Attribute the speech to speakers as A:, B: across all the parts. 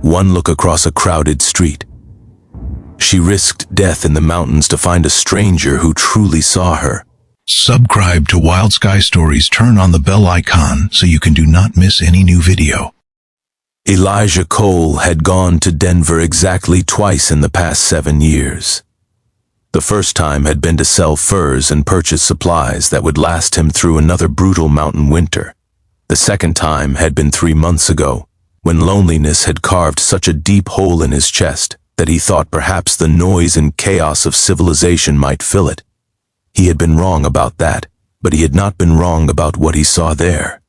A: one look across a crowded street. She risked death in the mountains to find a stranger who truly saw her.
B: Subscribe to Wild Sky Stories. Turn on the bell icon so you can do not miss any new video.
A: Elijah Cole had gone to Denver exactly twice in the past 7 years. The first time had been to sell furs and purchase supplies that would last him through another brutal mountain winter. The second time had been 3 months ago, when loneliness had carved such a deep hole in his chest that he thought perhaps the noise and chaos of civilization might fill it. He had been wrong about that, but he had not been wrong about what he saw there.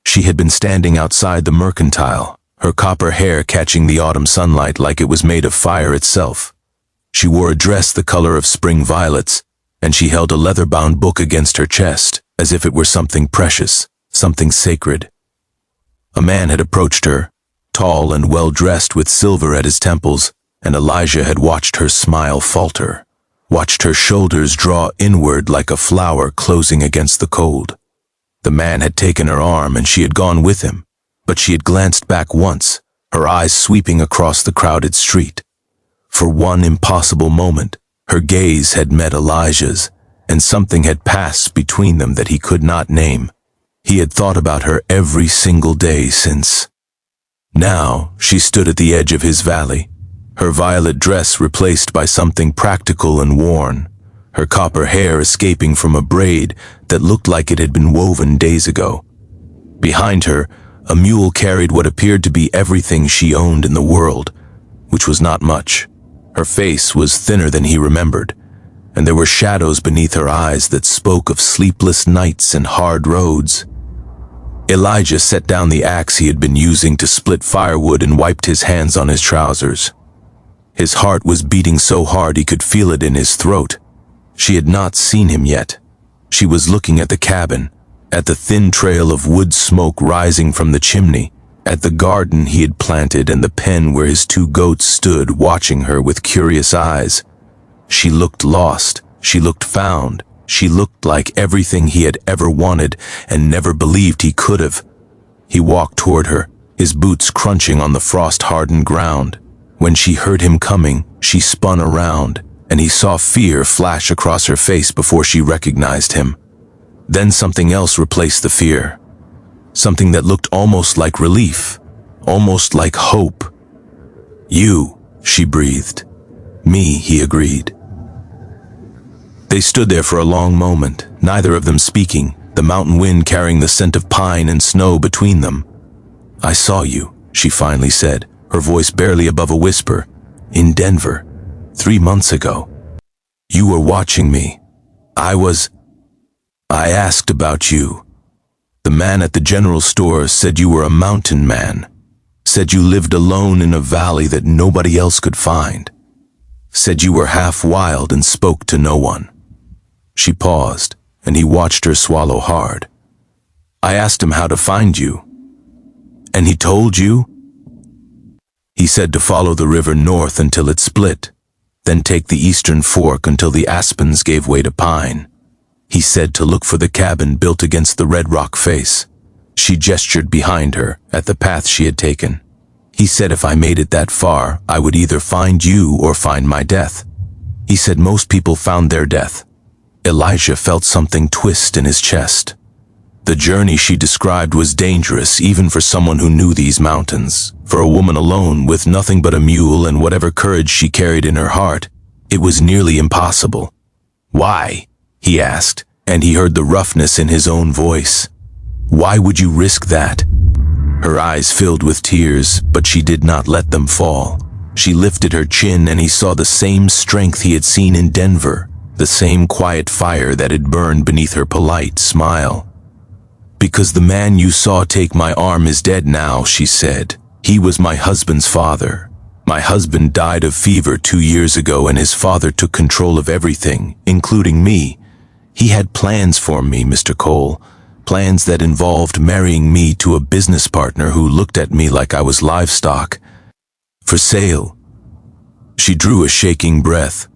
A: She had been standing outside the mercantile, her copper hair catching the autumn sunlight like it was made of fire itself. She wore a dress the color of spring violets, and she held a leather-bound book against her chest, as if it were something precious, something sacred. A man had approached her, tall and well-dressed with silver at his temples, and Elijah had watched her smile falter, watched her shoulders draw inward like a flower closing against the cold. The man had taken her arm and she had gone with him, but she had glanced back once, her eyes sweeping across the crowded street. For one impossible moment, her gaze had met Elijah's, and something had passed between them that he could not name. He had thought about her every single day since. Now she stood at the edge of his valley, her violet dress replaced by something practical and worn, her copper hair escaping from a braid that looked like it had been woven days ago. Behind her, a mule carried what appeared to be everything she owned in the world, which was not much. Her face was thinner than he remembered, and there were shadows beneath her eyes that spoke of sleepless nights and hard roads. Elijah set down the axe he had been using to split firewood and wiped his hands on his trousers. His heart was beating so hard he could feel it in his throat. She had not seen him yet. She was looking at the cabin, at the thin trail of wood smoke rising from the chimney, at the garden he had planted and the pen where his 2 goats stood watching her with curious eyes. She looked lost, she looked found, she looked like everything he had ever wanted and never believed he could have. He walked toward her, his boots crunching on the frost-hardened ground. When she heard him coming, she spun around, and he saw fear flash across her face before she recognized him. Then something else replaced the fear. Something that looked almost like relief, almost like hope. "You," she breathed. "Me," he agreed. They stood there for a long moment, neither of them speaking, the mountain wind carrying the scent of pine and snow between them. "I saw you," she finally said, her voice barely above a whisper, "in Denver, 3 months ago. You were watching me. I asked about you. The man at the general store said you were a mountain man, said you lived alone in a valley that nobody else could find, said you were half wild and spoke to no one." She paused, and he watched her swallow hard. "I asked him how to find you. And he told you?" "He said to follow the river north until it split, then take the eastern fork until the aspens gave way to pine. He said to look for the cabin built against the red rock face." She gestured behind her, at the path she had taken. "He said if I made it that far, I would either find you or find my death. He said most people found their death." Elijah felt something twist in his chest. The journey she described was dangerous even for someone who knew these mountains. For a woman alone, with nothing but a mule and whatever courage she carried in her heart, it was nearly impossible. "Why?" he asked, and he heard the roughness in his own voice. "Why would you risk that?" Her eyes filled with tears, but she did not let them fall. She lifted her chin and he saw the same strength he had seen in Denver, the same quiet fire that had burned beneath her polite smile. "Because the man you saw take my arm is dead now," she said. "He was my husband's father. My husband died of fever 2 years ago and his father took control of everything, including me. He had plans for me, Mr. Cole, plans that involved marrying me to a business partner who looked at me like I was livestock. For sale." She drew a shaking breath.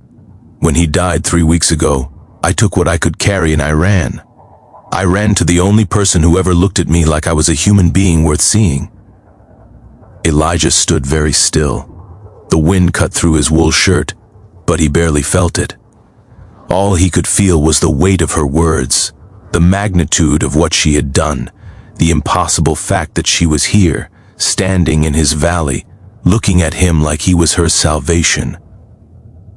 A: "When he died 3 weeks ago, I took what I could carry and I ran. I ran to the only person who ever looked at me like I was a human being worth seeing." Elijah stood very still. The wind cut through his wool shirt, but he barely felt it. All he could feel was the weight of her words, the magnitude of what she had done, the impossible fact that she was here, standing in his valley, looking at him like he was her salvation.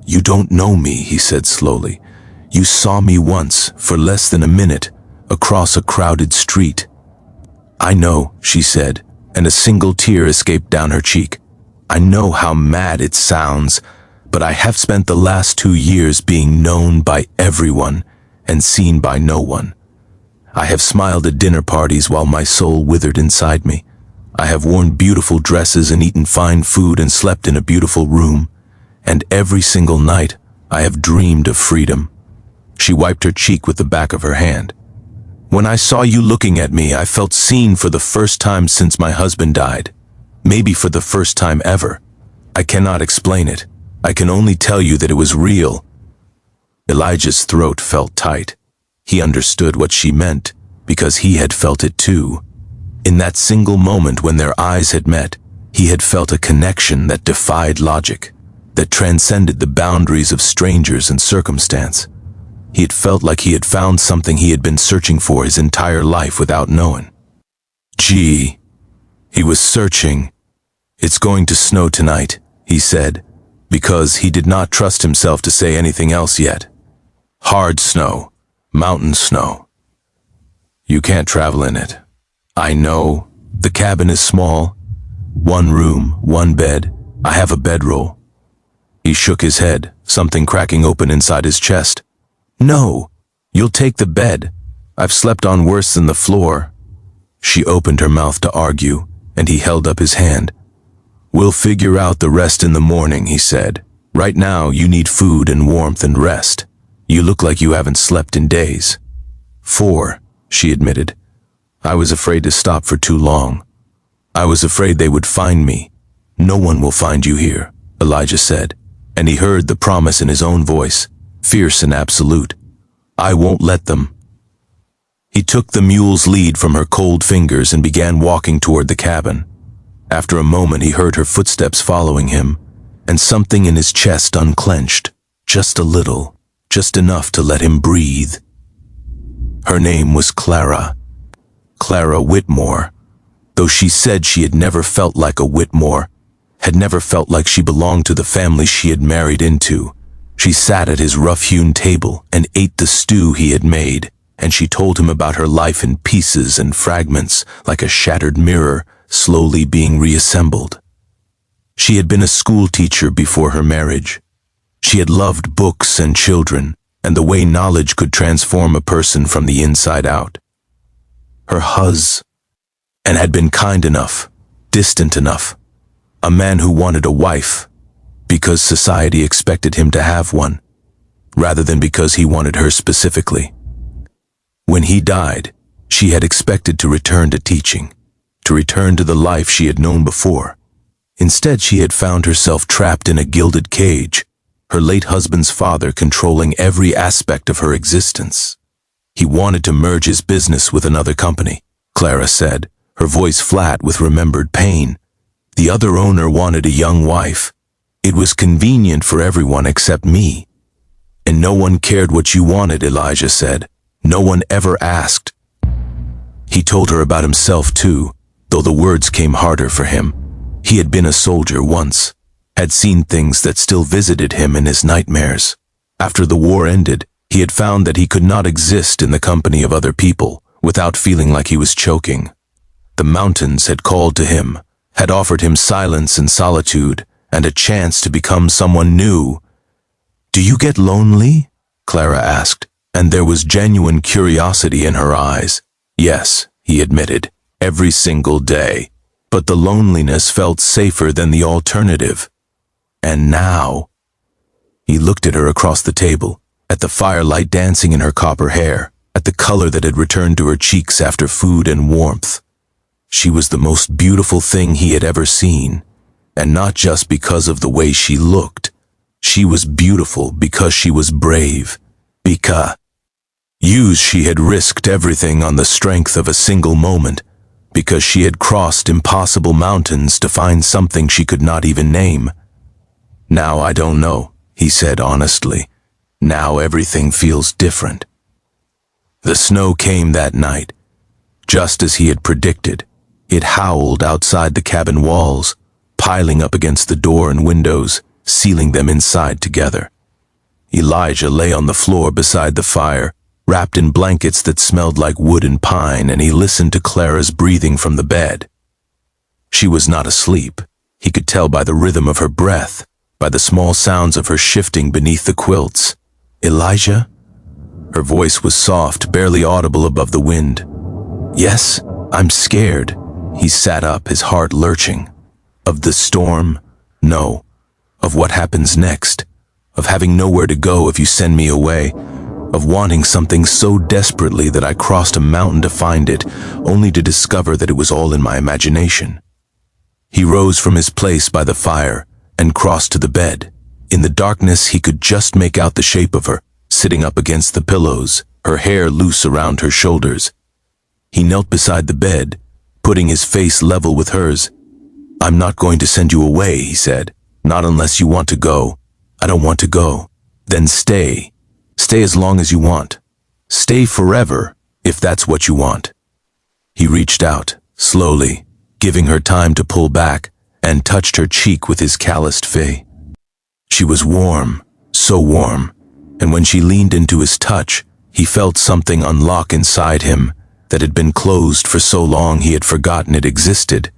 A: "You don't know me," he said slowly. "You saw me once, for less than a minute, across a crowded street." "I know," she said, and a single tear escaped down her cheek. "I know how mad it sounds, but I have spent the last 2 years being known by everyone and seen by no one. I have smiled at dinner parties while my soul withered inside me. I have worn beautiful dresses and eaten fine food and slept in a beautiful room, and every single night I have dreamed of freedom." She wiped her cheek with the back of her hand. "When I saw you looking at me, I felt seen for the first time since my husband died. Maybe for the first time ever. I cannot explain it. I can only tell you that it was real." Elijah's throat felt tight. He understood what she meant, because he had felt it too. In that single moment when their eyes had met, he had felt a connection that defied logic, that transcended the boundaries of strangers and circumstance. He had felt like he had found something he had been searching for his entire life without knowing. Gee, he was searching. "It's going to snow tonight," he said, because he did not trust himself to say anything else yet. "Hard snow, mountain snow. You can't travel in it." "I know. The cabin is small. 1 room, 1 bed. I have a bedroll." He shook his head, something cracking open inside his chest. "No, you'll take the bed. I've slept on worse than the floor." She opened her mouth to argue, and he held up his hand. "We'll figure out the rest in the morning," he said. "Right now you need food and warmth and rest. You look like you haven't slept in days." 4, she admitted. "I was afraid to stop for too long. I was afraid they would find me." "No one will find you here," Elijah said, and he heard the promise in his own voice, fierce and absolute. "I won't let them." He took the mule's lead from her cold fingers and began walking toward the cabin. After a moment he heard her footsteps following him, and something in his chest unclenched, just a little, just enough to let him breathe. Her name was Clara. Clara Whitmore. Though she said she had never felt like a Whitmore, had never felt like she belonged to the family she had married into. She sat at his rough-hewn table and ate the stew he had made, and she told him about her life in pieces and fragments, like a shattered mirror slowly being reassembled. She had been a school teacher before her marriage. She had loved books and children, and the way knowledge could transform a person from the inside out. Her husband, and had been kind enough, distant enough, a man who wanted a wife, because society expected him to have one, rather than because he wanted her specifically. When he died, she had expected to return to teaching, to return to the life she had known before. Instead, she had found herself trapped in a gilded cage, her late husband's father controlling every aspect of her existence. He wanted to merge his business with another company, Clara said, her voice flat with remembered pain. The other owner wanted a young wife. It was convenient for everyone except me. "And no one cared what you wanted," Elijah said. "No one ever asked." He told her about himself too, though the words came harder for him. He had been a soldier once, had seen things that still visited him in his nightmares. After the war ended, he had found that he could not exist in the company of other people without feeling like he was choking. The mountains had called to him, had offered him silence and solitude, and a chance to become someone new. "Do you get lonely?" Clara asked, and there was genuine curiosity in her eyes. "Yes," he admitted, "every single day. But the loneliness felt safer than the alternative. And now..." He looked at her across the table, at the firelight dancing in her copper hair, at the color that had returned to her cheeks after food and warmth. She was the most beautiful thing he had ever seen, and not just because of the way she looked. She was beautiful because she was brave, because she had risked everything on the strength of a single moment, because she had crossed impossible mountains to find something she could not even name. "Now I don't know," he said honestly. "Now everything feels different." The snow came that night, just as he had predicted. It howled outside the cabin walls, piling up against the door and windows, sealing them inside together. Elijah lay on the floor beside the fire, wrapped in blankets that smelled like wood and pine, and he listened to Clara's breathing from the bed. She was not asleep. He could tell by the rhythm of her breath, by the small sounds of her shifting beneath the quilts. "Elijah?" Her voice was soft, barely audible above the wind. "Yes, I'm scared." He sat up, his heart lurching. "Of the storm? No. Of what happens next. Of having nowhere to go if you send me away. Of wanting something so desperately that I crossed a mountain to find it, only to discover that it was all in my imagination." He rose from his place by the fire and crossed to the bed. In the darkness, he could just make out the shape of her, sitting up against the pillows, her hair loose around her shoulders. He knelt beside the bed, putting his face level with hers. "I'm not going to send you away," he said. "Not unless you want to go." "I don't want to go." "Then stay. Stay as long as you want. Stay forever, if that's what you want." He reached out, slowly, giving her time to pull back, and touched her cheek with his calloused face. She was warm, so warm, and when she leaned into his touch, he felt something unlock inside him that had been closed for so long he had forgotten it existed.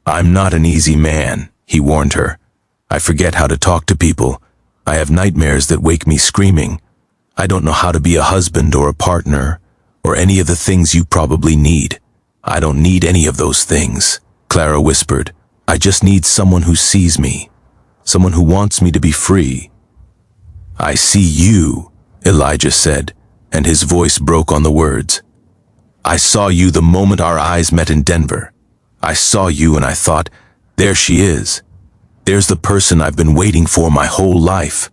A: "I'm not an easy man," he warned her. "I forget how to talk to people. I have nightmares that wake me screaming. I don't know how to be a husband or a partner, or any of the things you probably need. I don't need any of those things," Clara whispered. "I just need someone who sees me, someone who wants me to be free." "I see you," Elijah said, and his voice broke on the words. "I saw you the moment our eyes met in Denver. I saw you and I thought, there she is. There's the person I've been waiting for my whole life."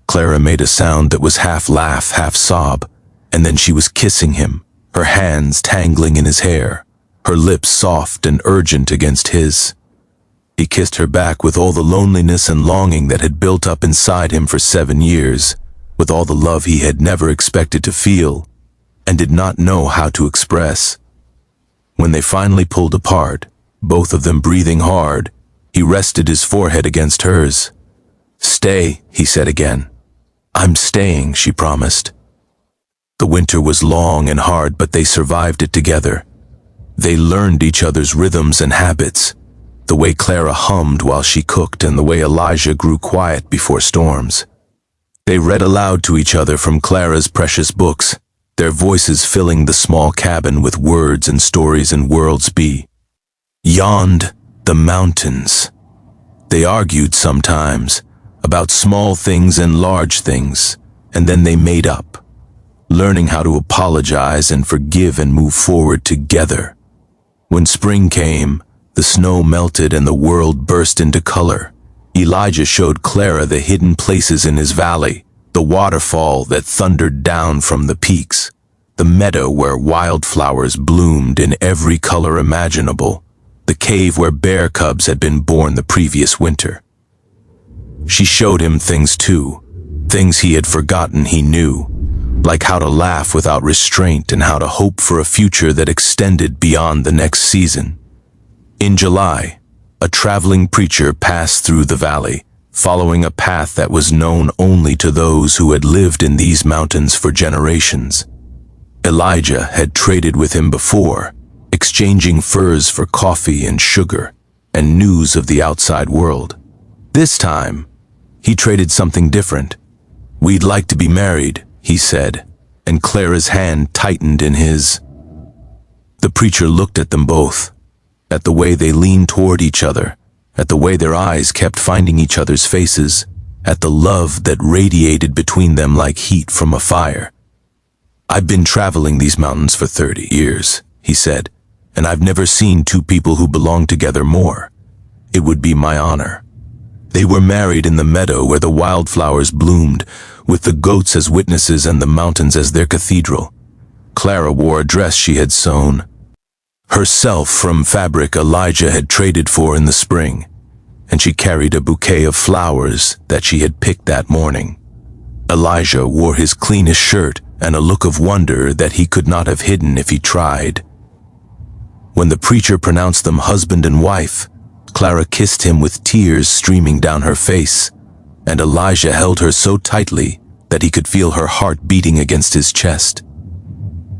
A: Clara made a sound that was half laugh, half sob, and then she was kissing him, her hands tangling in his hair, her lips soft and urgent against his. He kissed her back with all the loneliness and longing that had built up inside him for 7 years, with all the love he had never expected to feel, and did not know how to express. When they finally pulled apart, both of them breathing hard, he rested his forehead against hers. "Stay," he said again. "I'm staying," she promised. The winter was long and hard, but they survived it together. They learned each other's rhythms and habits, the way Clara hummed while she cooked and the way Elijah grew quiet before storms. They read aloud to each other from Clara's precious books, their voices filling the small cabin with words and stories and worlds beyond the mountains. They argued sometimes, about small things and large things, and then they made up, learning how to apologize and forgive and move forward together. When spring came, the snow melted and the world burst into color. Elijah showed Clara the hidden places in his valley, the waterfall that thundered down from the peaks, the meadow where wildflowers bloomed in every color imaginable, the cave where bear cubs had been born the previous winter. She showed him things too, things he had forgotten he knew, like how to laugh without restraint and how to hope for a future that extended beyond the next season. In July, a traveling preacher passed through the valley, following a path that was known only to those who had lived in these mountains for generations. Elijah had traded with him before, exchanging furs for coffee and sugar and news of the outside world. This time, he traded something different. "We'd like to be married," he said, and Clara's hand tightened in his. The preacher looked at them both, at the way they leaned toward each other, at the way their eyes kept finding each other's faces, at the love that radiated between them like heat from a fire. "I've been traveling these mountains for 30 years, he said, "and I've never seen two people who belong together more. It would be my honor." They were married in the meadow where the wildflowers bloomed, with the goats as witnesses and the mountains as their cathedral. Clara wore a dress she had sewn. Herself from fabric Elijah had traded for in the spring, and she carried a bouquet of flowers that she had picked that morning. Elijah wore his cleanest shirt and a look of wonder that he could not have hidden if he tried. When the preacher pronounced them husband and wife, Clara kissed him with tears streaming down her face, and Elijah held her so tightly that he could feel her heart beating against his chest.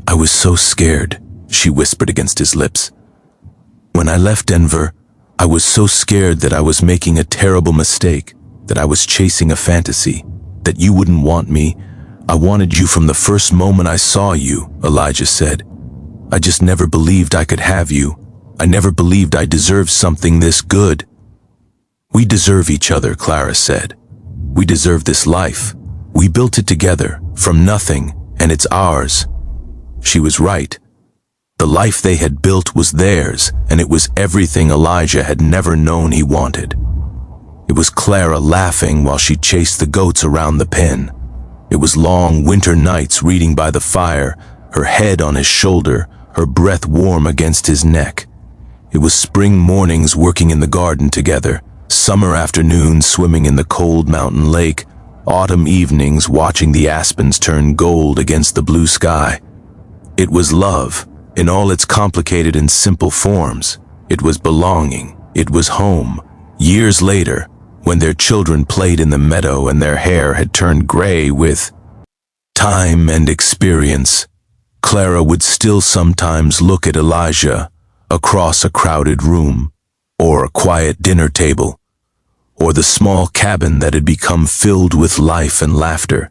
A: "I was so scared," she whispered against his lips. "When I left Denver, I was so scared that I was making a terrible mistake, that I was chasing a fantasy, that you wouldn't want me. I wanted you from the first moment I saw you," Elijah said. "I just never believed I could have you. I never believed I deserved something this good." "We deserve each other," Clara said. "We deserve this life. We built it together, from nothing, and it's ours." She was right. The life they had built was theirs, and it was everything Elijah had never known he wanted. It was Clara laughing while she chased the goats around the pen. It was long winter nights reading by the fire, her head on his shoulder, her breath warm against his neck. It was spring mornings working in the garden together, summer afternoons swimming in the cold mountain lake, autumn evenings watching the aspens turn gold against the blue sky. It was love, in all its complicated and simple forms. It was belonging. It was home. Years later, when their children played in the meadow and their hair had turned gray with time and experience, Clara would still sometimes look at Elijah across a crowded room, or a quiet dinner table, or the small cabin that had become filled with life and laughter,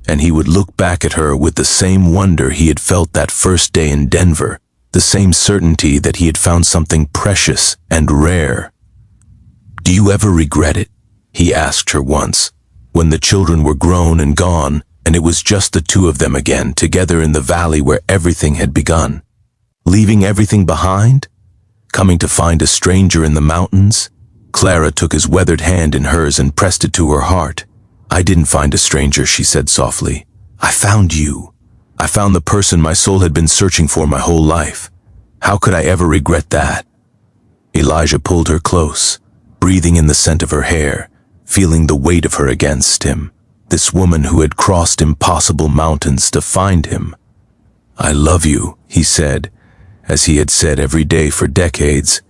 A: and he would look back at her with the same wonder he had felt that first day in Denver, the same certainty that he had found something precious and rare. "Do you ever regret it?" he asked her once, when the children were grown and gone, and it was just the two of them again, together in the valley where everything had begun. Leaving everything behind? Coming to find a stranger in the mountains? Clara took his weathered hand in hers and pressed it to her heart. "I didn't find a stranger," she said softly. "I found you. I found the person my soul had been searching for my whole life. How could I ever regret that?" Elijah pulled her close, breathing in the scent of her hair, feeling the weight of her against him, this woman who had crossed impossible mountains to find him. "I love you," he said, as he had said every day for decades.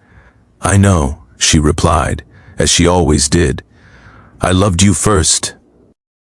A: "I know," she replied, as she always did. "I loved you first,